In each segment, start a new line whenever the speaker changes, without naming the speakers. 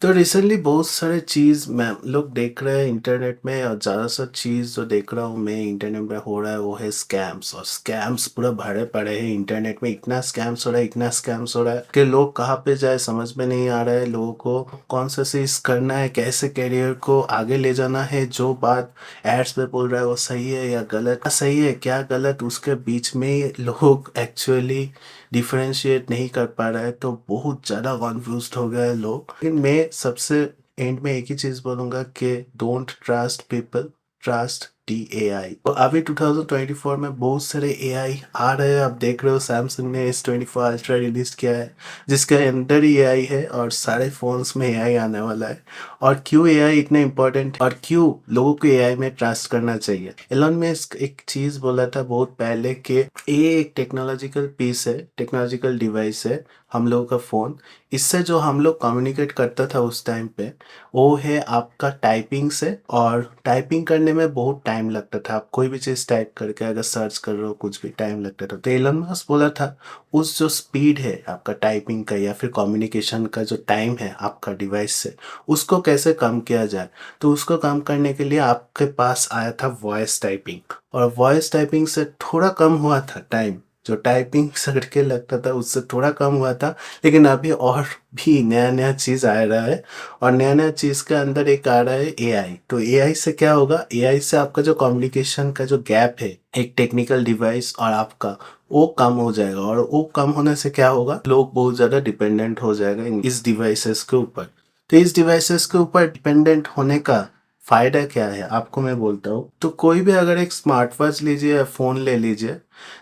तो रिसेंटली बहुत सारे चीज़ मैं लोग देख रहे हैं इंटरनेट में और ज़्यादातर चीज़ जो देख रहा हूँ मैं इंटरनेट में हो रहा है वो है स्कैम्स। और स्कैम्स पूरा भरे पड़े हैं इंटरनेट में। इतना स्कैम्स हो रहा है, इतना स्कैम्स हो रहा है कि लोग कहाँ पे जाए समझ में नहीं आ रहा है। लोगों को कौन सा चीज़ करना है, कैसे करियर को आगे ले जाना है। जो बात एड्स पे बोल रहा है वो सही है या गलत, क्या सही है क्या गलत, उसके बीच में लोग एक्चुअली डिफरेंशिएट नहीं कर पा रहा है। तो बहुत ज़्यादा कॉन्फ्यूज्ड हो गया है लोग। लेकिन मैं सबसे एंड में एक ही चीज़ बोलूँगा कि don't trust people, trust DAI। तो अभी 2024 में बहुत सारे AI आ रहे हैं। आप देख रहे हो सैमसंग ने S24 अल्ट्रा रिलीज किया है जिसके अंदर ही AI है और सारे फोन्स में AI आने वाला है। और क्यों AI इतना इम्पोर्टेंट और क्यों लोगों को AI में ट्रस्ट करना चाहिए। एलन मस्क एक चीज़ बोला था बहुत पहले कि ये एक टेक्नोलॉजिकल पीस है, टेक्नोलॉजिकल डिवाइस है, हम लोगों का फ़ोन। इससे जो हम लोग कम्युनिकेट करता था उस टाइम पे वो है आपका टाइपिंग से। और टाइपिंग करने में बहुत टाइम लगता था। आप कोई भी चीज़ टाइप करके अगर सर्च कर रहे हो कुछ भी टाइम लगता था। तो एलन मस्क बोला था उस जो स्पीड है आपका टाइपिंग का या फिर कम्युनिकेशन का जो टाइम है आपका डिवाइस से, उसको कैसे कम किया जाए। तो उसको कम करने के लिए आपके पास आया था वॉइस टाइपिंग। और वॉइस टाइपिंग से थोड़ा कम हुआ था टाइम, जो टाइपिंग करके लगता था उससे थोड़ा कम हुआ था। लेकिन अभी और भी नया नया चीज़ आ रहा है और नया नया चीज़ के अंदर एक आ रहा है AI। तो AI से क्या होगा, AI से आपका जो कम्युनिकेशन का जो गैप है एक टेक्निकल डिवाइस और आपका, वो कम हो जाएगा। और वो कम होने से क्या होगा, लोग बहुत ज़्यादा डिपेंडेंट हो जाएगा इस डिवाइसेस के ऊपर। तो इस डिवाइसेस के ऊपर डिपेंडेंट होने का फायदा क्या है आपको मैं बोलता हूँ। तो कोई भी अगर एक स्मार्ट वॉच लीजिए या फ़ोन ले लीजिए,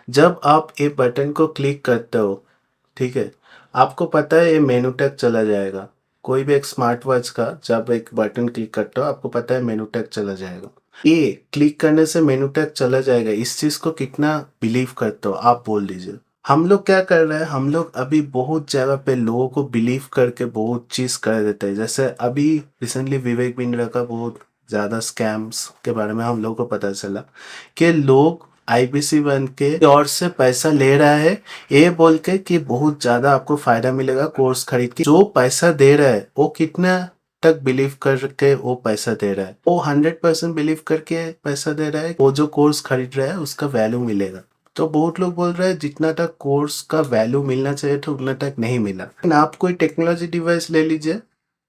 जब आप ये बटन को क्लिक करते हो, ठीक है, आपको पता है ये मेनू तक चला जाएगा। कोई भी एक स्मार्ट वॉच का जब एक बटन क्लिक करते हो आपको पता है मेनू तक चला जाएगा। ये क्लिक करने से मेनू तक चला जाएगा, इस चीज़ को कितना बिलीव करते हो आप बोल दीजिए। हम लोग क्या कर रहे हैं, हम लोग अभी बहुत जगह पे लोगों को बिलीव करके बहुत चीज़ कर देते हैं। जैसे अभी रिसेंटली विवेक बिंद्रा का बहुत ज़्यादा स्कैम्स के बारे में हम लोग को पता चला कि लोग IBC बन के और से पैसा ले रहा है ये बोल के कि बहुत ज़्यादा आपको फ़ायदा मिलेगा कोर्स खरीद के। जो पैसा दे रहा है वो कितना तक बिलीव करके वो पैसा दे रहा है, वो 100% बिलीव करके पैसा दे रहा है। वो जो कोर्स खरीद रहा है उसका वैल्यू मिलेगा। तो बहुत लोग बोल रहे हैं जितना तक कोर्स का वैल्यू मिलना चाहिए था उतना तक नहीं मिला। लेकिन आप कोई टेक्नोलॉजी डिवाइस ले लीजिए,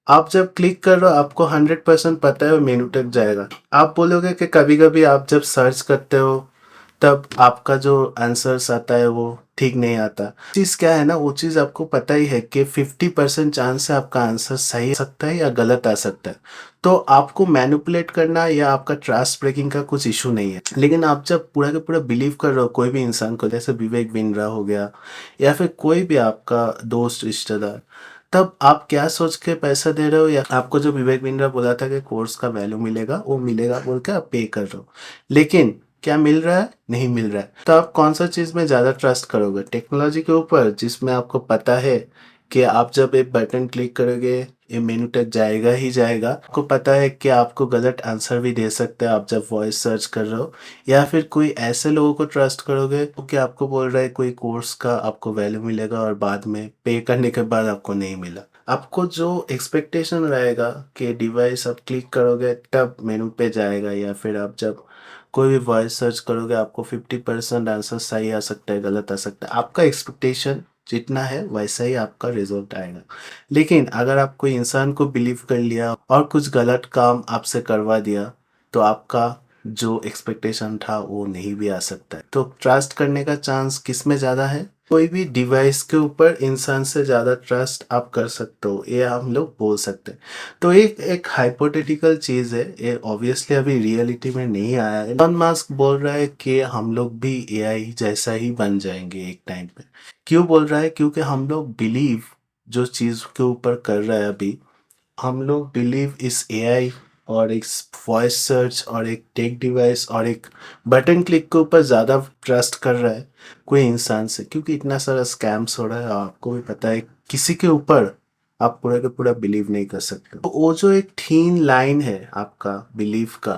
आप जब क्लिक कर रहे हो आपको 100% पता है वो मेनू तक जाएगा। आप बोलोगे कि कभी कभी आप जब सर्च करते हो तब आपका जो आंसर्स आता है वो ठीक नहीं आता। चीज़ क्या है ना, वो चीज़ आपको पता ही है कि 50% चांस है आपका आंसर सही आ सकता है या गलत आ सकता है। तो आपको मैनिपुलेट करना या आपका ट्रस्ट ब्रेकिंग का कुछ इशू नहीं है। लेकिन आप जब पूरा का पूरा बिलीव कर रहे हो कोई भी इंसान को, जैसे विवेक बिंद्रा हो गया या फिर कोई भी आपका दोस्त रिश्तेदार, तब आप क्या सोच के पैसा दे रहे हो। या आपको जो विवेक बिंद्रा बोला था कि कोर्स का वैल्यू मिलेगा वो मिलेगा बोल के आप पे कर रहे हो, लेकिन क्या मिल रहा है, नहीं मिल रहा है। तो आप कौन सा चीज़ में ज़्यादा ट्रस्ट करोगे, टेक्नोलॉजी के ऊपर जिसमें आपको पता है कि आप जब एक बटन क्लिक करोगे ये मेनू तक जाएगा ही जाएगा। आपको पता है कि आपको गलत आंसर भी दे सकते हैं आप जब वॉइस सर्च कर रहे हो। या फिर कोई ऐसे लोगों को ट्रस्ट करोगे कि आपको बोल रहा है कोई कोर्स का आपको वैल्यू मिलेगा और बाद में पे करने के बाद आपको नहीं मिला। आपको जो एक्सपेक्टेशन रहेगा कि डिवाइस आप क्लिक करोगे तब मेनू पे जाएगा, या फिर आप जब कोई भी वॉइस सर्च करोगे आपको 50% आंसर सही आ सकता है, गलत आ सकता है। आपका एक्सपेक्टेशन जितना है वैसा ही आपका रिजल्ट आएगा। लेकिन अगर आप कोई इंसान को बिलीव कर लिया और कुछ गलत काम आपसे करवा दिया तो आपका जो एक्सपेक्टेशन था वो नहीं भी आ सकता है। तो ट्रस्ट करने का चांस किस में ज़्यादा है, कोई भी डिवाइस के ऊपर इंसान से ज़्यादा ट्रस्ट आप कर सकते हो, ये हम लोग बोल सकते हैं। तो एक एक हाइपोथेटिकल चीज़ है ये, ऑब्वियसली अभी रियलिटी में नहीं आया है। एलन मस्क बोल रहा है कि हम लोग भी AI जैसा ही बन जाएंगे एक टाइम पे। क्यों बोल रहा है, क्योंकि हम लोग बिलीव जो चीज़ के ऊपर कर रहा है अभी, हम लोग बिलीव इस AI और एक वॉइस सर्च और एक टेक डिवाइस और एक बटन क्लिक के ऊपर ज़्यादा ट्रस्ट कर रहा है कोई इंसान से। क्योंकि इतना सारा स्कैम्स हो रहा है आपको भी पता है, किसी के ऊपर आप पूरा का पूरा बिलीव नहीं कर सकते। तो वो जो एक थीन लाइन है आपका बिलीव का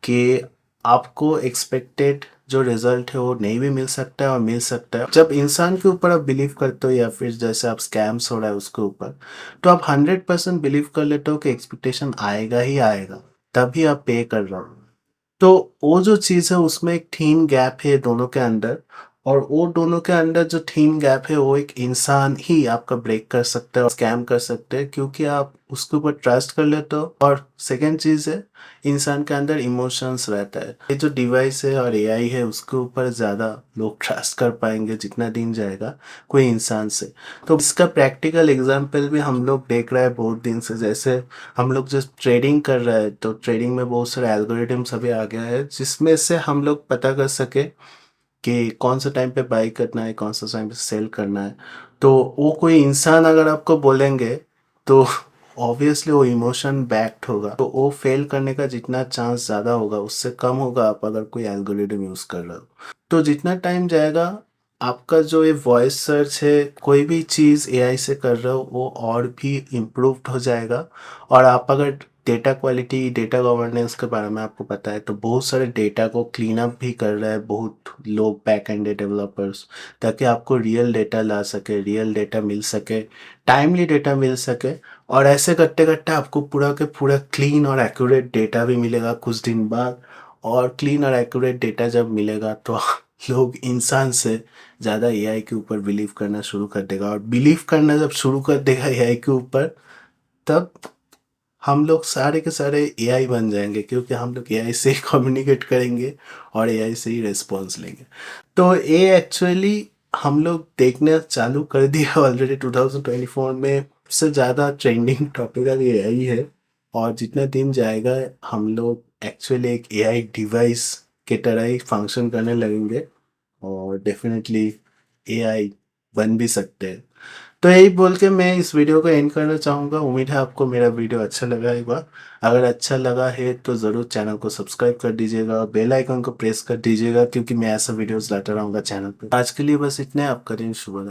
कि आपको एक्सपेक्टेड जो रिजल्ट है वो नहीं भी मिल सकता है और मिल सकता है। जब इंसान के ऊपर आप बिलीव करते हो या फिर जैसे आप स्कैम्स हो रहा है उसके ऊपर, तो आप 100% बिलीव कर लेते हो कि एक्सपेक्टेशन आएगा ही आएगा, तभी आप पे कर रहे हो। तो वो जो चीज़ है उसमें एक थीन गैप है दोनों के अंदर, और वो दोनों के अंदर जो थीन गैप है वो एक इंसान ही आपका ब्रेक कर सकता है और स्कैम कर सकते हैं, क्योंकि आप उसके ऊपर ट्रस्ट कर लेते हो। और सेकंड चीज़ है, इंसान के अंदर इमोशंस रहता है। ये जो डिवाइस है और एआई है उसके ऊपर ज़्यादा लोग ट्रस्ट कर पाएंगे जितना दिन जाएगा कोई इंसान से। तो इसका प्रैक्टिकल एग्जाम्पल भी हम लोग देख रहे हैं बहुत दिन से। जैसे हम लोग जब ट्रेडिंग कर रहे हैं तो ट्रेडिंग में बहुत सारे एल्गोरिथम्स अभी आ गया है जिसमें से हम लोग पता कर सके कि कौन सा टाइम पे बाई करना है, कौन सा टाइम पे सेल करना है। तो वो कोई इंसान अगर आपको बोलेंगे तो ऑब्वियसली वो इमोशन बैक्ड होगा, तो वो फेल करने का जितना चांस ज़्यादा होगा उससे कम होगा आप अगर कोई एल्गोरिथम यूज़ कर रहे हो। तो जितना टाइम जाएगा आपका जो ये वॉइस सर्च है, कोई भी चीज़ एआई से कर रहे हो वो और भी इम्प्रूव्ड हो जाएगा। और आप अगर डेटा क्वालिटी, डेटा गवर्नेंस के बारे में आपको पता है तो बहुत सारे डेटा को क्लीन अप भी कर रहा है बहुत लोग, बैक एंड डेवलपर्स, ताकि आपको रियल डेटा ला सके, रियल डेटा मिल सके, टाइमली डेटा मिल सके। और ऐसे करते करते आपको पूरा के पूरा क्लीन और एक्यूरेट डेटा भी मिलेगा कुछ दिन बाद। और क्लीन और एक्यूरेट डेटा जब मिलेगा तो लोग इंसान से ज़्यादा एआई के ऊपर बिलीव करना शुरू कर देगा, और बिलीव करना जब शुरू कर देगा एआई के ऊपर, तब हम लोग सारे के सारे एआई बन जाएंगे, क्योंकि हम लोग एआई से ही कम्युनिकेट करेंगे और एआई से ही रिस्पॉन्स लेंगे। तो ये एक्चुअली हम लोग देखना चालू कर दिया ऑलरेडी 2024 में। सबसे ज़्यादा ट्रेंडिंग टॉपिक अभी एआई है, और जितना दिन जाएगा हम लोग एक्चुअली एक एआई डिवाइस के तरह ही फंक्शन करने लगेंगे, और डेफिनेटली एआई बन भी सकते हैं। तो यही बोल के मैं इस वीडियो को एंड करना चाहूँगा। उम्मीद है आपको मेरा वीडियो अच्छा लगा होगा। अगर अच्छा लगा है तो ज़रूर चैनल को सब्सक्राइब कर दीजिएगा और बेल आइकन को प्रेस कर दीजिएगा, क्योंकि मैं ऐसा वीडियोस लाता रहूँगा चैनल पे। आज के लिए बस इतना। आपका दिन शुभ हो।